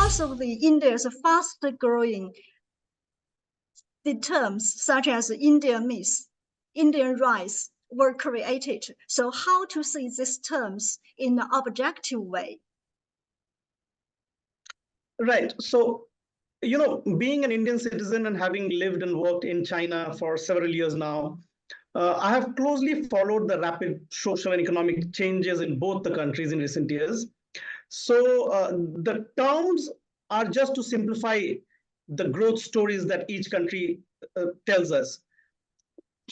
because of the India's fast growing, the terms such as Indian myth, Indian rise were created. So how to see these terms in an objective way? Right. So, being an Indian citizen and having lived and worked in China for several years now, I have closely followed the rapid social and economic changes in both the countries in recent years. So the terms are just to simplify the growth stories that each country tells us.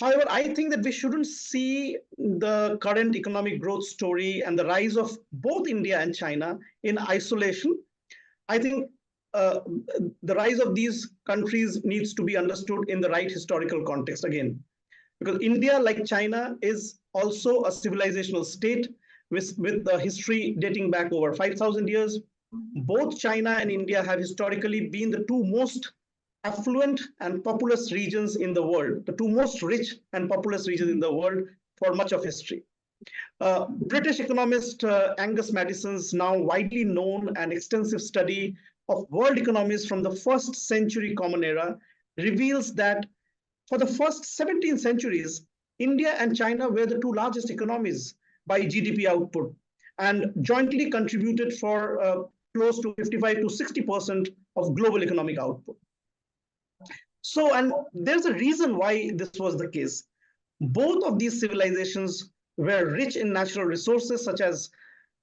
However, I think that we shouldn't see the current economic growth story and the rise of both India and China in isolation. I think uh, the rise of these countries needs to be understood in the right historical context again. Because India, like China, is also a civilizational state with a history dating back over 5,000 years. Both China and India have historically been the two most affluent and populous regions in the world, the two most rich and populous regions in the world for much of history. British economist Angus Madison's now widely known and extensive study of world economies from the first century Common Era reveals that for the first 17 centuries, India and China were the two largest economies by GDP output and jointly contributed for close to 55 to 60% of global economic output. So, and there's a reason why this was the case. Both of these civilizations were rich in natural resources such as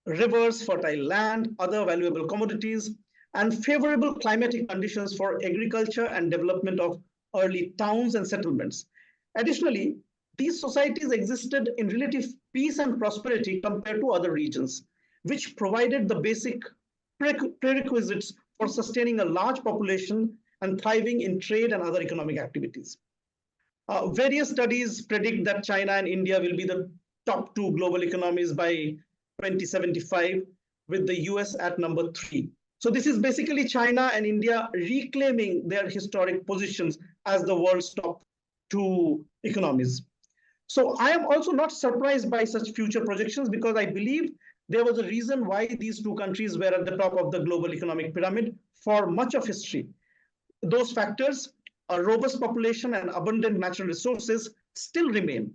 rivers, fertile land, other valuable commodities, and favorable climatic conditions for agriculture and development of early towns and settlements. Additionally, these societies existed in relative peace and prosperity compared to other regions, which provided the basic prerequisites for sustaining a large population and thriving in trade and other economic activities. Various studies predict that China and India will be the top two global economies by 2075, with the US at number 3. So this is basically China and India reclaiming their historic positions as the world's top two economies. So I am also not surprised by such future projections because I believe there was a reason why these two countries were at the top of the global economic pyramid for much of history. Those factors, a robust population and abundant natural resources, still remain.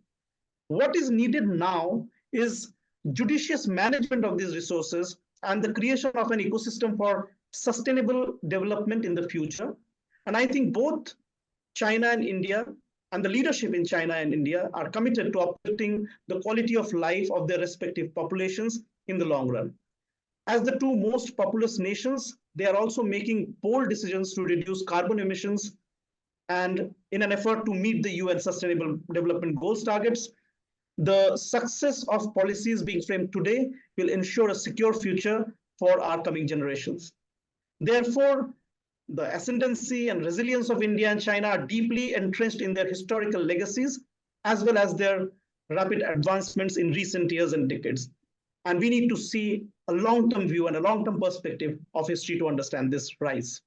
What is needed now is judicious management of these resources and the creation of an ecosystem for sustainable development in the future. And I think both China and India and the leadership in China and India are committed to uplifting the quality of life of their respective populations in the long run. As the two most populous nations, they are also making bold decisions to reduce carbon emissions and in an effort to meet the UN Sustainable Development Goals targets. The success of policies being framed today will ensure a secure future for our coming generations. Therefore, the ascendancy and resilience of India and China are deeply entrenched in their historical legacies, as well as their rapid advancements in recent years and decades. And we need to see a long-term view and a long-term perspective of history to understand this rise.